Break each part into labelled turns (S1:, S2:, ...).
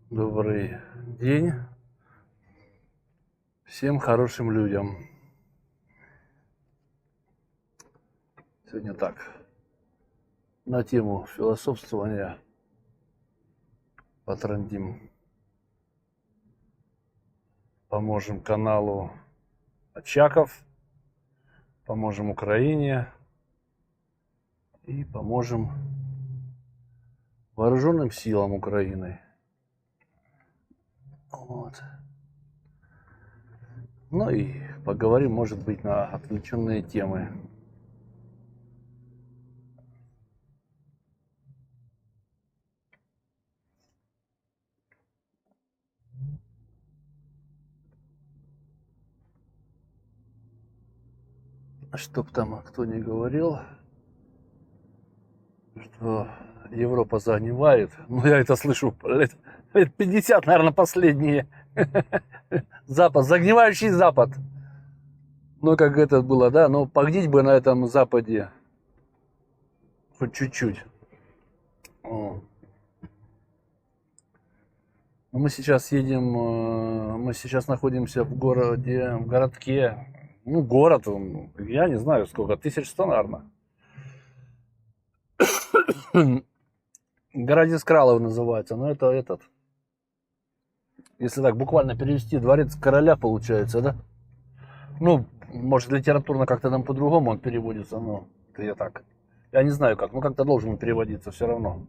S1: Добрый день всем хорошим людям. Сегодня так, на тему философствования потрындим. Поможем каналу Очаков, поможем Украине и поможем вооруженным силам Украины. Вот. Ну и поговорим, может быть, на отвлеченные темы. Чтоб там кто ни говорил, что Европа загнивает. Ну, я это слышу лет 50, наверное, последние. Запад, загнивающий Запад. Ну, как это было, да? Но погнить бы на этом Западе хоть чуть-чуть. Мы сейчас находимся в городе, в городке. Ну, город, я не знаю сколько, 1100, наверное. Городец Кралов называется, но это этот. Если так буквально перевести, дворец короля получается, да? Ну, может, литературно как-то там по-другому он переводится, но это я так. Я не знаю как, ну как-то должен переводиться все равно.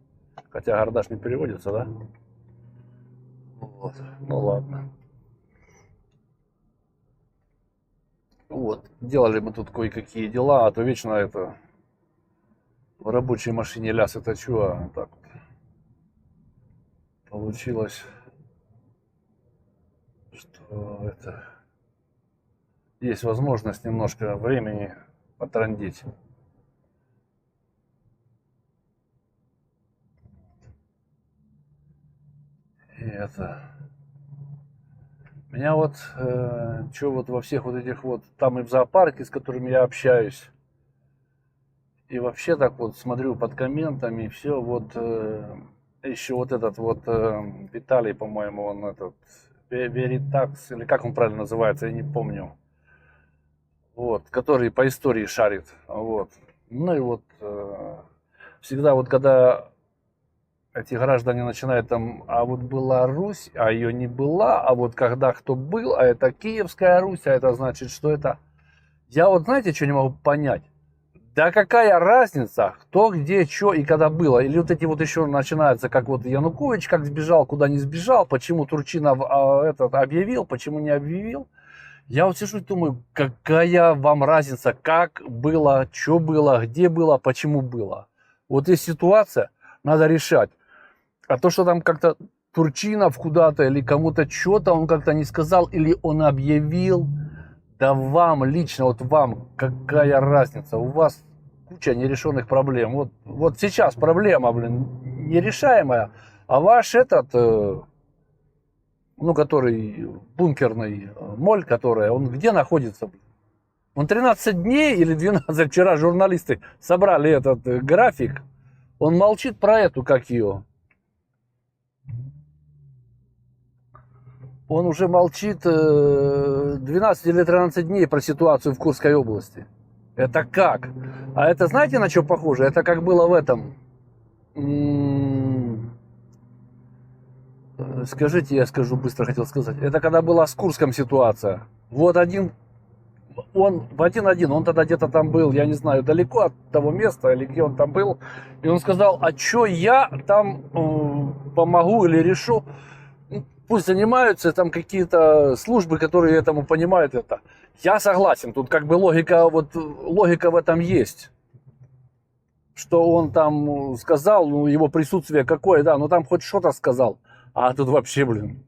S1: Хотя Гордаш не переводится, да? Вот. Ну ладно. Вот, делали мы тут кое-какие дела, а то вечно это в рабочей машине ляс это чё, а так вот получилось, что это есть возможность немножко времени потрындеть. И это меня вот что вот во всех вот этих вот там и в зоопарке, с которыми я общаюсь, и вообще так вот смотрю под комментами, все вот еще вот этот вот Виталий, по-моему, он этот Веритакс, или как он правильно называется, я не помню. Вот, который по истории шарит. Вот. Ну и вот всегда вот когда эти граждане начинают там, а вот была Русь, а ее не была, а вот когда кто был, а это Киевская Русь, а это значит, что это... Я вот знаете, что не могу понять? Да какая разница, кто, где, что и когда было? Или вот эти вот еще начинаются, как вот Янукович как сбежал, куда не сбежал, почему Турчинов этот объявил, почему не объявил. Я вот сижу и думаю, какая вам разница, как было, что было, где было, почему было. Вот есть ситуация, надо решать. А то, что там как-то Турчинов куда-то или кому-то что-то он как-то не сказал, или он объявил, да вам лично, вот вам, какая разница, у вас куча нерешенных проблем. Вот сейчас проблема, блин, нерешаемая, а ваш этот, ну, который бункерный моль, которая, он где находится? Он 13 дней или 12, вчера журналисты собрали этот график, он молчит про эту, как ее. Он уже молчит 12 или 13 дней про ситуацию в Курской области. Это как? А это знаете, на что похоже? Это как было в этом... Скажите, я скажу, быстро хотел сказать. Это когда была с Курском ситуация. Вот один... Он в 1-1, он тогда где-то там был, я не знаю, далеко от того места, или где он там был. И он сказал, а что я там помогу или решу? Пусть занимаются там какие-то службы, которые этому понимают это. Я согласен, тут как бы логика в этом есть. Что он там сказал, ну его присутствие какое, да, ну там хоть что-то сказал. А тут вообще, блин.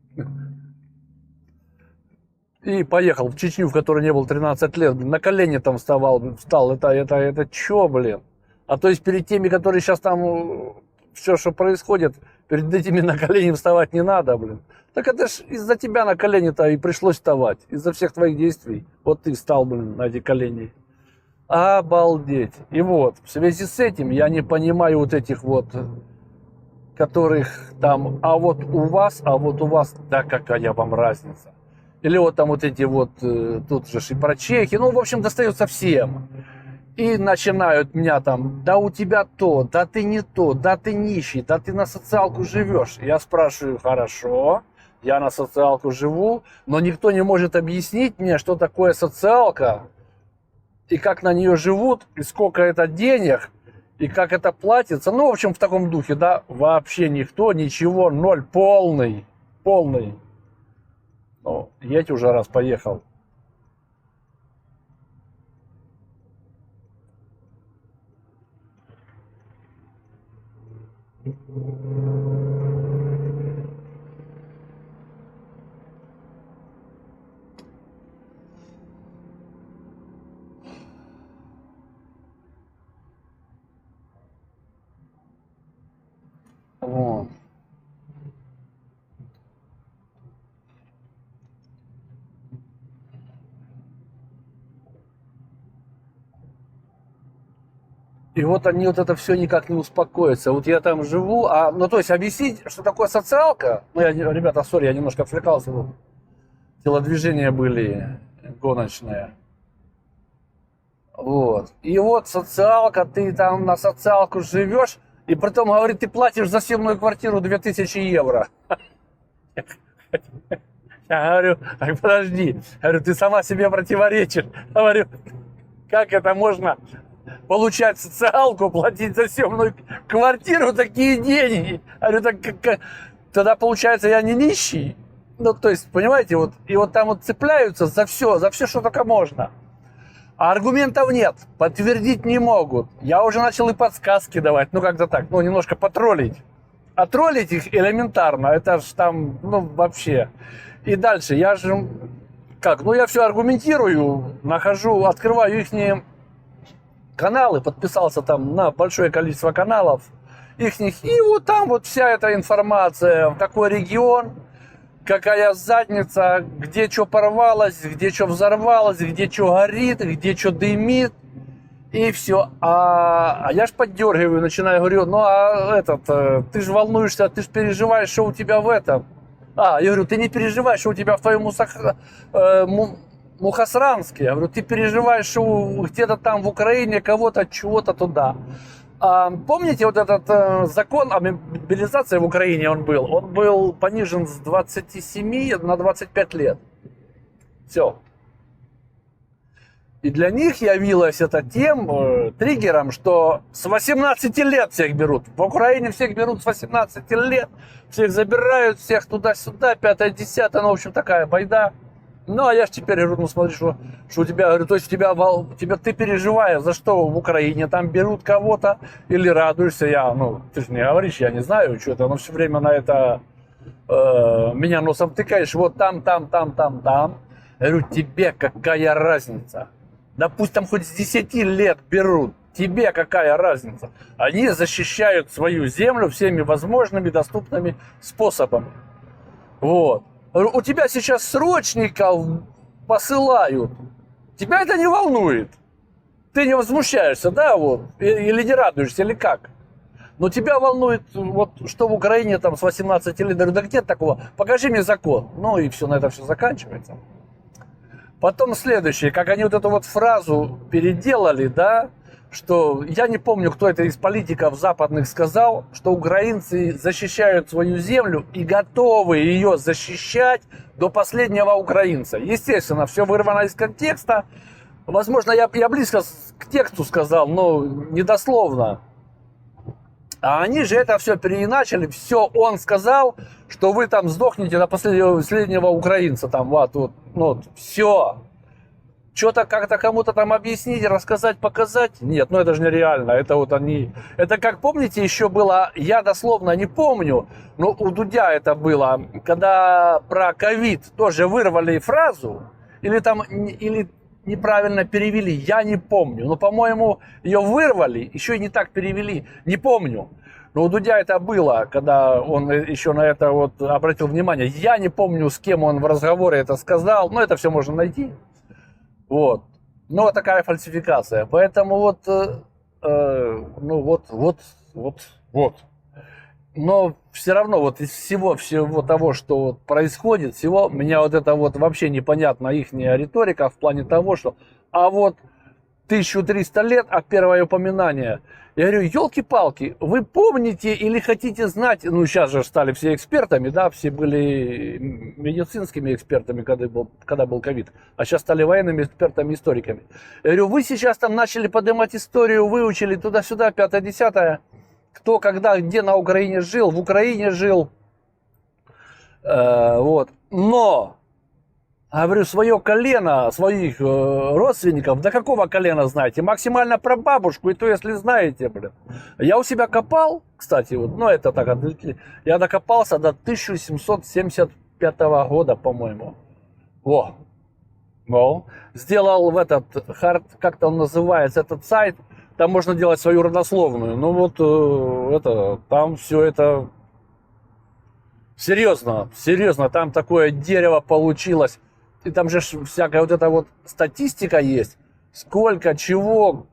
S1: И поехал в Чечню, в которой не был 13 лет, блин, на колени там встал. Это чё, блин? А то есть перед теми, которые сейчас там все, что происходит, перед этими на колени вставать не надо, блин. Так это ж из-за тебя на колени-то и пришлось вставать. Из-за всех твоих действий. Вот ты встал, блин, на эти колени. Обалдеть. И вот, в связи с этим я не понимаю вот этих вот которых там, а вот у вас, да какая вам разница. Или вот там вот эти вот, тут же и про Чехи, ну, в общем, достается всем. И начинают меня там, да у тебя то, да ты не то, да ты нищий, да ты на социалку живешь. Я спрашиваю, хорошо, я на социалку живу, но никто не может объяснить мне, что такое социалка, и как на нее живут, и сколько это денег, и как это платится. Ну, в общем, в таком духе, да, вообще никто, ничего, ноль, полный. Ну, едь уже раз, поехал. Вот. И вот они вот это все никак не успокоятся. Вот я там живу, ну то есть объяснить, что такое социалка, ну я, ребята, сори, я немножко отвлекался, вот, телодвижения были гоночные. Вот. И вот социалка, ты там на социалку живешь, и потом, говорит, ты платишь за съемную квартиру 2000 евро. Я говорю, так подожди, говорю, ты сама себе противоречишь. Говорю, как это можно получать социалку, платить за съемную квартиру такие деньги? Говорю, так тогда получается я не нищий. Ну, то есть, понимаете, вот, и вот там вот цепляются за все, что только можно. А аргументов нет, подтвердить не могут. Я уже начал и подсказки давать, ну как-то так, ну немножко потроллить. А троллить их элементарно, это ж там, ну вообще. И дальше, я же, как, ну я все аргументирую, нахожу, открываю их каналы, подписался там на большое количество каналов ихних, и вот там вот вся эта информация, в какой регион, какая задница, где что порвалось, где что взорвалось, где что горит, где что дымит. И все. А я ж поддергиваю, начинаю, говорю, ну а ты же волнуешься, ты же переживаешь, что у тебя в этом. Я говорю, ты не переживаешь, что у тебя в твоем Мухосранске. Я говорю, ты переживаешь, что где-то там в Украине кого-то, чего-то туда. Помните вот этот закон о мобилизации в Украине он был понижен с 27 на 25 лет. Все. И для них явилось это тем триггером, что с 18 лет всех берут. В Украине всех берут с 18 лет, всех забирают, всех туда-сюда, 5-10, ну, в общем, такая байда. Ну, а я же теперь говорю, ну, смотри, что у тебя, говорю, то есть ты переживаешь, за что в Украине там берут кого-то, или радуешься, ты же не говоришь, я не знаю, что это, но все время на это меня носом тыкаешь, вот там. Я говорю, тебе какая разница? Да пусть там хоть с 10 лет берут, тебе какая разница? Они защищают свою землю всеми возможными доступными способами. Вот. У тебя сейчас срочников посылают. Тебя это не волнует. Ты не возмущаешься, да, вот? Или не радуешься, или как? Но тебя волнует, вот, что в Украине там с 18 лет. Да нет такого. Покажи мне закон. Ну и все, на этом все заканчивается. Потом следующее, как они вот эту вот фразу переделали, да, что я не помню, кто это из политиков западных сказал, что украинцы защищают свою землю и готовы ее защищать до последнего украинца. Естественно, все вырвано из контекста. Возможно, я близко к тексту сказал, но недословно. А они же это все переиначили. Все, он сказал, что вы там сдохнете до последнего украинца. Там, все. Что-то как-то кому-то там объяснить, рассказать, показать. Нет, это же нереально. Это вот они... Это как, помните, еще было, я дословно не помню, но у Дудя это было, когда про ковид тоже вырвали фразу, или неправильно перевели, я не помню. Но, по-моему, ее вырвали, еще и не так перевели, не помню. Но у Дудя это было, когда он еще на это вот обратил внимание. Я не помню, с кем он в разговоре это сказал, но это все можно найти. Вот. Ну, вот такая фальсификация. Поэтому вот. Но все равно вот из всего того, что вот происходит, всего, меня вот это вот вообще непонятно, ихняя риторика в плане того, что а вот 1300 лет, а первое упоминание. Я говорю, елки-палки, вы помните или хотите знать, ну сейчас же стали все экспертами, да, все были медицинскими экспертами, когда был ковид, а сейчас стали военными экспертами, историками. Я говорю, вы сейчас там начали поднимать историю, выучили туда-сюда, 5-10, кто, когда, где на Украине жил, в Украине жил, вот, но... Говорю, свое колено, своих родственников, до какого колена знаете? Максимально про бабушку, и то, если знаете, блин. Я у себя копал, кстати, вот, ну это так, я докопался до 1775 года, по-моему. Во. Ну, сделал в этот, как-то он называется, этот сайт, там можно делать свою родословную. Ну вот, это, там все это, серьезно, там такое дерево получилось. И там же всякая вот эта вот статистика есть. Сколько, чего,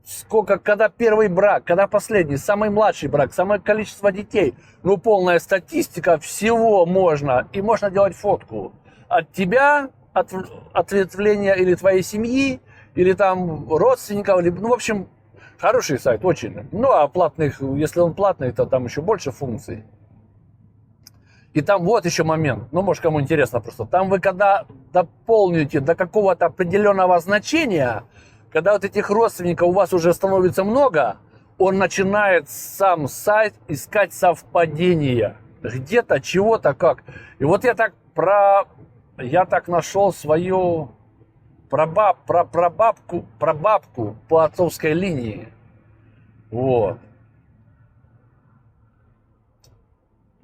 S1: сколько, когда первый брак, когда последний, самый младший брак, самое количество детей. Ну, полная статистика всего можно. И можно делать фотку. От тебя, от ответвления или твоей семьи, или там родственников. Или, ну, в общем, хороший сайт, очень. Ну, а платных, если он платный, то там еще больше функций. И там вот еще момент, ну, может, кому интересно просто. Там вы когда дополните до какого-то определенного значения, когда вот этих родственников у вас уже становится много, он начинает сам сайт искать совпадения. Где-то, чего-то, как. И вот я так нашел свою прабабку по отцовской линии. Вот.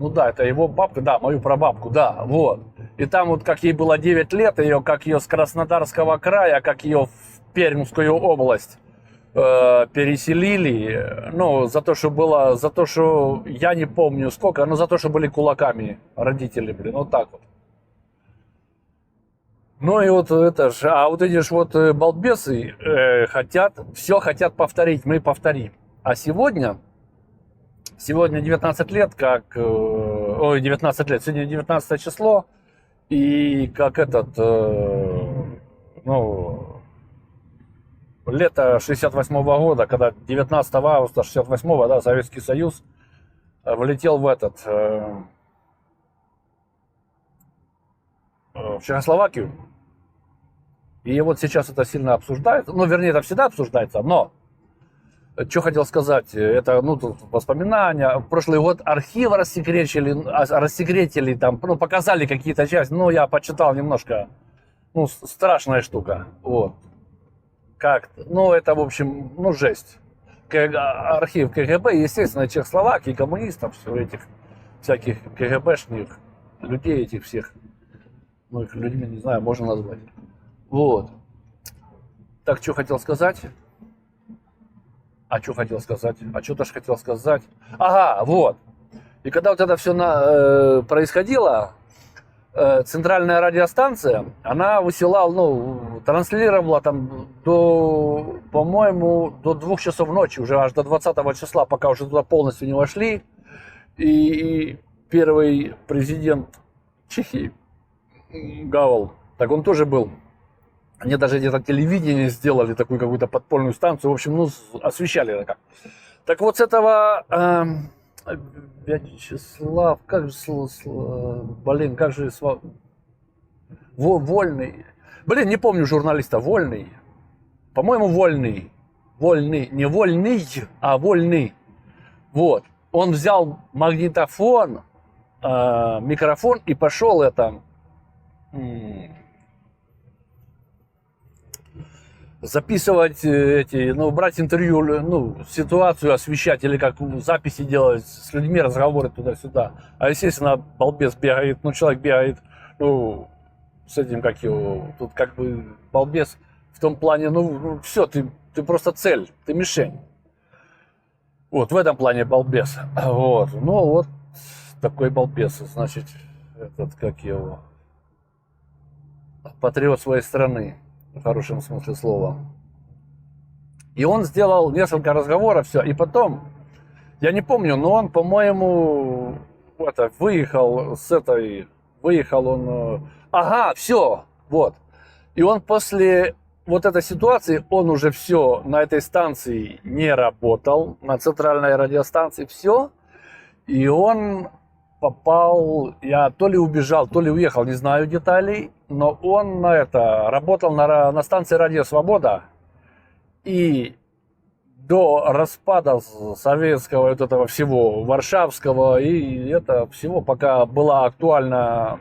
S1: Ну да, это его бабка, да, мою прабабку, да, вот. И там вот как ей было 9 лет, как ее с Краснодарского края, как ее в Пермскую область переселили, ну, за то, что я не помню сколько, но за то, что были кулаками родители, блин, вот так вот. Ну и вот это же, а вот эти же вот балбесы хотят повторить, мы повторим. А сегодня 19 лет, сегодня 19 число, и как лето 68-го года, когда 19 августа 68-го, да, Советский Союз влетел в Чехословакию, и вот сейчас это сильно обсуждается, ну, вернее, это всегда обсуждается, но что хотел сказать, это, ну, тут воспоминания. Прошлый год архив рассекретили там, ну, показали какие-то части, ну, я почитал немножко, ну, страшная штука, вот. Как, ну, это, в общем, ну, жесть. Архив КГБ, естественно, Чехословакии, коммунистов, все этих всяких КГБшных людей, этих всех, ну, их людьми, не знаю, можно назвать. Вот. Так, что хотел сказать? А что хотел сказать? А что-то ж хотел сказать. Ага, вот. И когда вот это все происходило, центральная радиостанция, она высылала, ну, транслировала там по-моему, до 2 часов ночи, уже аж до 20 числа, пока уже туда полностью не вошли. И первый президент Чехии, Гавел, так он тоже был. Они даже где-то телевидение сделали, такую какую-то подпольную станцию. В общем, ну, освещали это как. Так вот с этого Вячеслав, как же, блин, как же, Вольный. Блин, не помню журналиста, Вольный. По-моему, Вольный. Вольный, не Вольный, а Вольный. Вот. Он взял магнитофон, микрофон и пошел записывать брать интервью, ну, ситуацию освещать или как записи делать с людьми, разговоры туда-сюда. А естественно, балбес бегает, ну, человек бегает, ну, с этим, как его, тут как бы балбес в том плане, ну все, ты просто цель, ты мишень. Вот, в этом плане балбес. Вот, ну, вот такой балбес, значит, как его, патриот своей страны. В хорошем смысле слова. И он сделал несколько разговоров, все. И потом, Я не помню, но он, по-моему, выехал он, ага, все, вот. И он после вот этой ситуации, он уже все на этой станции не работал, на центральной радиостанции, все. И он попал, я то ли убежал, то ли уехал, не знаю деталей, но он работал на станции «Радио Свобода», и до распада советского вот этого всего, варшавского и это всего, пока была актуальна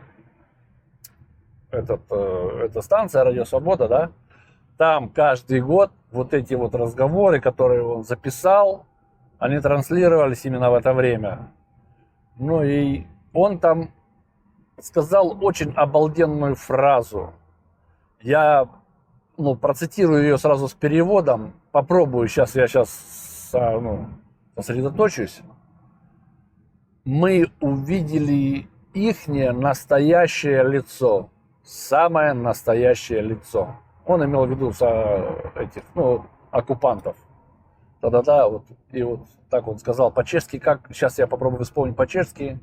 S1: эта станция «Радио Свобода», да, там каждый год вот эти вот разговоры, которые он записал, они транслировались именно в это время. Ну и он там сказал очень обалденную фразу. Я процитирую ее сразу с переводом. Попробую, я сейчас сосредоточусь. Мы увидели ихнее настоящее лицо. Самое настоящее лицо. Он имел в виду этих, оккупантов. Да-да-да, вот, и вот так он сказал по-чешски, как, сейчас я попробую вспомнить по-чешски.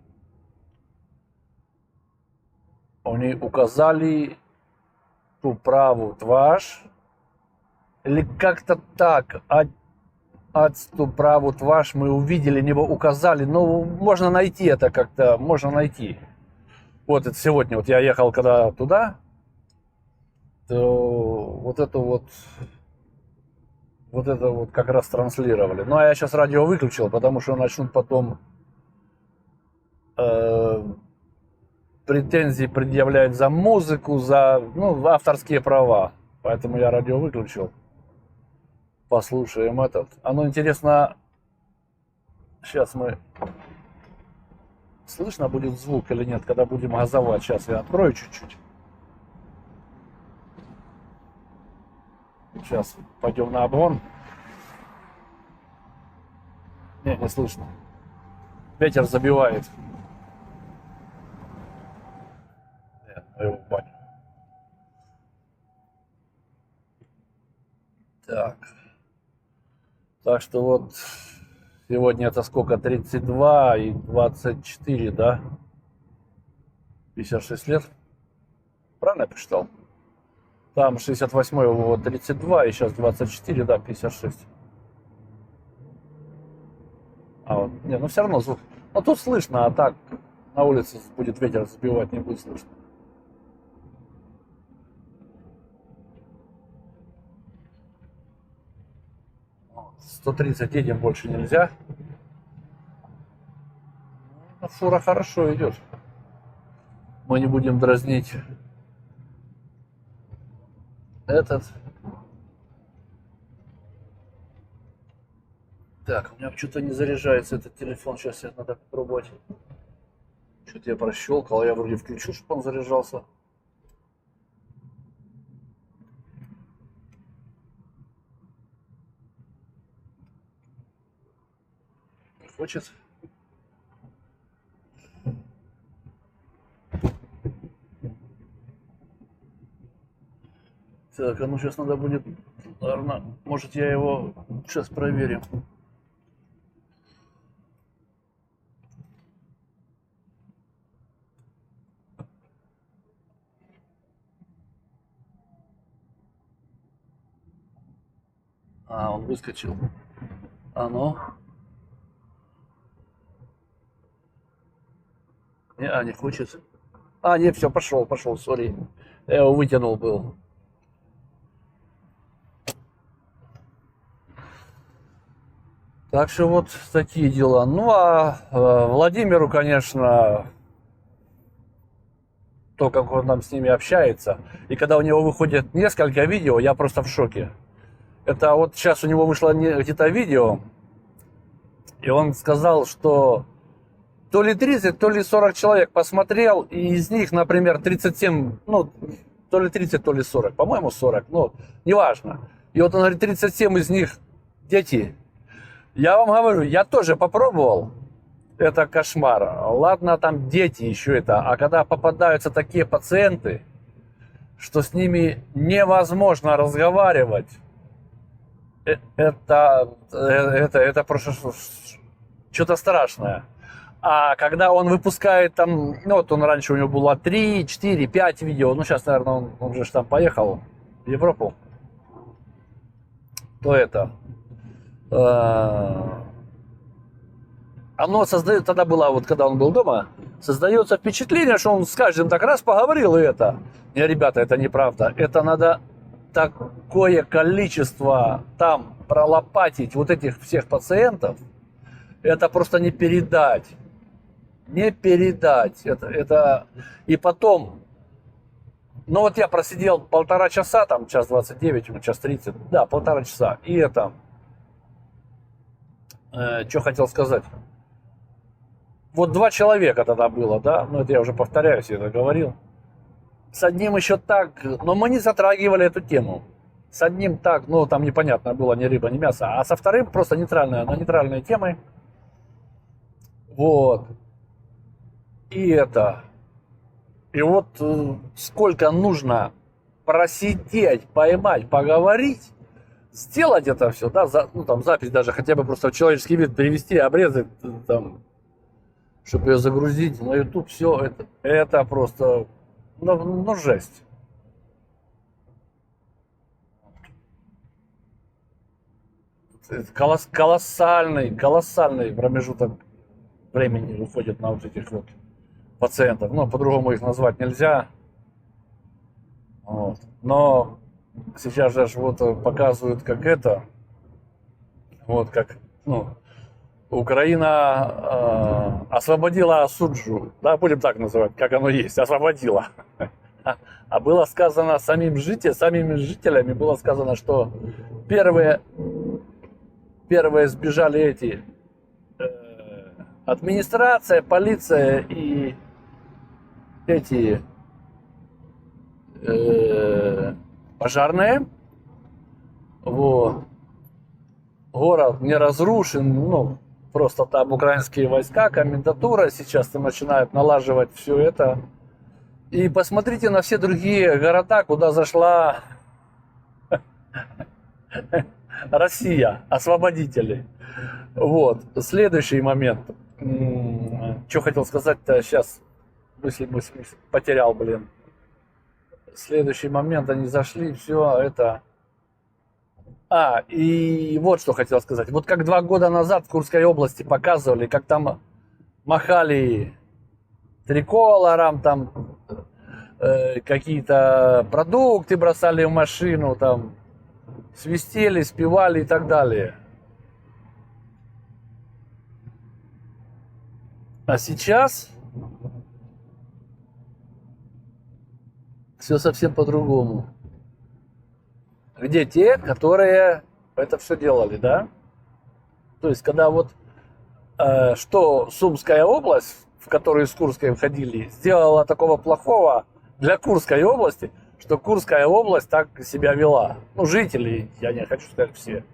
S1: Они указали ту правую тварь, или как-то так, ту правую тварь мы увидели, не указали, но можно найти это как-то, можно найти. Вот это сегодня, вот я ехал когда туда, то вот это как раз транслировали. Ну, а я сейчас радио выключил, потому что начнут потом претензии предъявлять за музыку, за авторские права. Поэтому я радио выключил. Послушаем этот. Оно интересно, сейчас мы... Слышно будет звук или нет, когда будем газовать? Сейчас я открою чуть-чуть. Сейчас пойдем на обгон. Не слышно. Ветер забивает. Его в баню. Так что вот сегодня это сколько? 32 и 24, да? 56 лет. Правильно я посчитал? Там 68-й 32, и сейчас 24, да, 56. Все равно звук. Но тут слышно, а так на улице будет ветер сбивать, не будет слышно. Вот, 130 едем, больше нельзя. Фура хорошо идет. Мы не будем дразнить этот. Так, у меня что-то не заряжается этот телефон. Сейчас надо попробовать. Что-то я прощелкал, а я вроде включу, чтобы он заряжался. Не хочет. Так, сейчас надо будет, наверное, может я его сейчас проверим. Он выскочил. Не хочет. Нет, все, пошел, сори. Я его вытянул был. Так что вот такие дела. Владимиру, конечно, то, как он там с ними общается. И когда у него выходит несколько видео, я просто в шоке. Это вот сейчас у него вышло где-то видео, и он сказал, что то ли 30, то ли 40 человек посмотрел, и из них, например, 37, то ли 30, то ли 40, по-моему 40, неважно. И вот он говорит, 37 из них дети. Я вам говорю, я тоже попробовал. Это кошмар. Ладно, там дети еще это. А когда попадаются такие пациенты, что с ними невозможно разговаривать, это просто что-то страшное. А когда он выпускает там, ну вот он раньше у него было 3, 4, 5 видео, ну сейчас, наверное, он же там поехал в Европу, то это... Оно создает, тогда было, вот когда он был дома, создается впечатление, что он с каждым так раз поговорил, и это. Не, ребята, это неправда. Это надо такое количество там пролопатить вот этих всех пациентов, это просто не передать. Не передать. Это... И потом, ну вот я просидел 1,5 часа, там час 29, час 30, да, 1,5 часа. И это, что хотел сказать. Вот 2 человека тогда было, да, ну это я уже повторяюсь, я это говорил. С одним еще так, но мы не затрагивали эту тему. С одним так, ну там непонятно было ни рыба, ни мясо. А со вторым просто нейтральная, на нейтральной темой. Вот. И это. И вот сколько нужно просидеть, поймать, поговорить, сделать это все, да, ну там запись даже хотя бы просто в человеческий вид перевести, обрезать там, чтобы ее загрузить на YouTube, все это просто, ну жесть. Колоссальный промежуток времени уходит на вот этих вот пациентов. Ну, по-другому их назвать нельзя. Вот. Но сейчас же вот показывают, как это, вот как, ну, Украина освободила Суджу, да, будем так называть, как оно есть, освободила. А было сказано самими жителями, было сказано, что первые сбежали эти, администрация, полиция и эти пожарные. Вот. Город не разрушен, ну, просто там украинские войска, комендатура сейчас начинают налаживать все это. И посмотрите на все другие города, куда зашла Россия, освободители. Вот. Следующий момент. Что хотел сказать-то сейчас? Мысль потерял, блин. Следующий момент, они зашли, все это... И вот что хотел сказать. Вот как 2 года назад в Курской области показывали, как там махали триколором, там какие-то продукты бросали в машину, там свистели, спевали и так далее. А сейчас все совсем по-другому. Где те, которые это все делали, да? То есть, когда вот что Сумская область, в которую из Курской входили, сделала такого плохого для Курской области, что Курская область так себя вела. Ну, жители, я не хочу сказать все.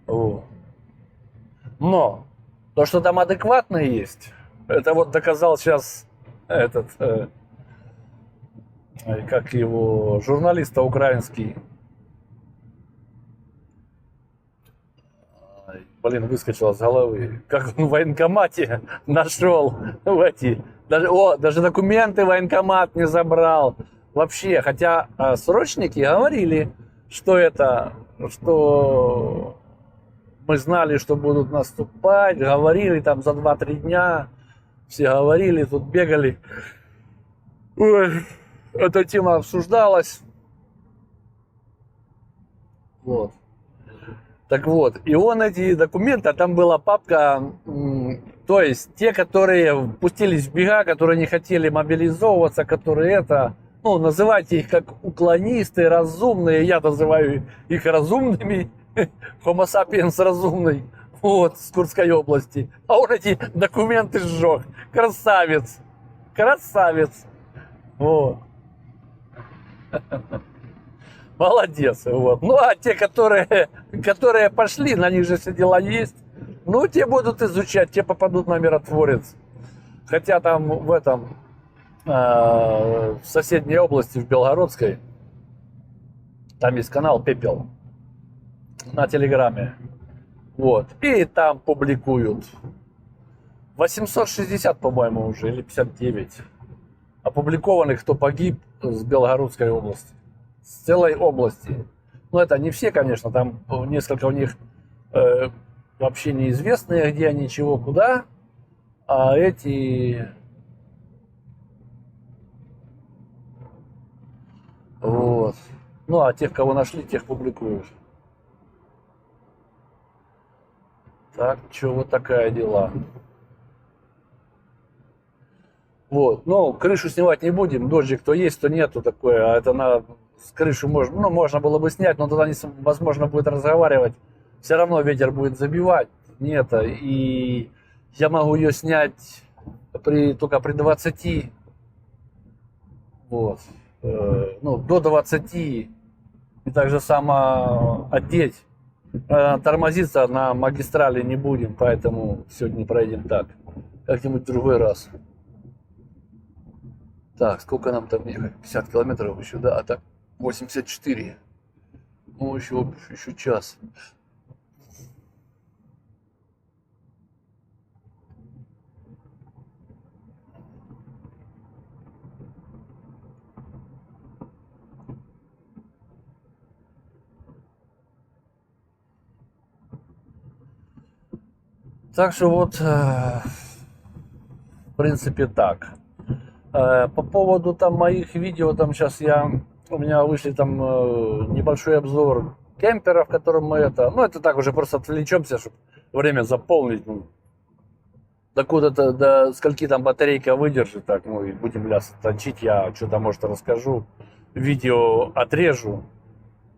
S1: Вот. Но то, что там адекватные есть, это вот доказал сейчас этот, как его, журналист украинский. Блин, выскочила с головы. Как он в военкомате нашел в эти... Даже документы военкомат не забрал. Вообще, хотя срочники говорили, что это... Что мы знали, что будут наступать. Говорили там за 2-3 дня. Все говорили, тут бегали. Ой, эта тема обсуждалась. Вот. Так вот, и он эти документы, а там была папка, то есть те, которые пустились в бега, которые не хотели мобилизовываться, которые это, ну, называйте их как уклонисты, разумные, я называю их разумными, Homo sapiens разумный, вот, с Курской области. А он эти документы сжег. Красавец, красавец, вот. Молодец, вот. Ну, а те, которые пошли, на них же все дела есть, ну, те будут изучать, те попадут на миротворец. Хотя там в этом, в соседней области, в Белгородской, там есть канал «Пепел» на Телеграме. Вот. И там публикуют 860, по-моему, уже, или 59 опубликованных, кто погиб с Белгородской области. С целой области. Ну, это не все, конечно, там несколько у них вообще неизвестные, где они, чего, куда. А эти... Вот. Ну, а тех, кого нашли, тех публикуют. Так, что вот такая дела. Вот, ну, крышу снимать не будем, дождик то есть, то нету такое, а это на с крышу можно, ну, можно было бы снять, но тогда невозможно будет разговаривать, все равно ветер будет забивать, не это, и я могу ее снять только при 20, вот, ну, до 20, и также само одеть, тормозиться на магистрали не будем, поэтому сегодня проедем так, как-нибудь в другой раз. Так, сколько нам там ехать? 50 километров еще, да, а так 84. Ну, еще час. Так что вот, в принципе, так. По поводу там моих видео, там сейчас у меня вышли там небольшой обзор кемпера, в котором мы ну это так уже просто отвлечемся, чтобы время заполнить, ну, докуда-то, до скольки там батарейка выдержит, так, ну и будем лясы точить, я что-то, может, расскажу, видео отрежу,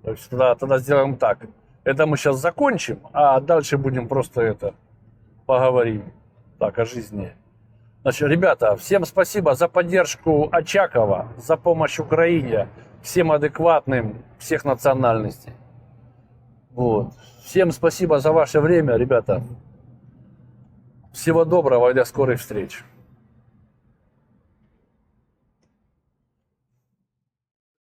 S1: то есть тогда сделаем так, это мы сейчас закончим, а дальше будем просто поговорим, так, о жизни. Значит, ребята, всем спасибо за поддержку Очакова, за помощь Украине, всем адекватным, всех национальностей. Вот. Всем спасибо за ваше время, ребята. Всего доброго и до скорых встреч.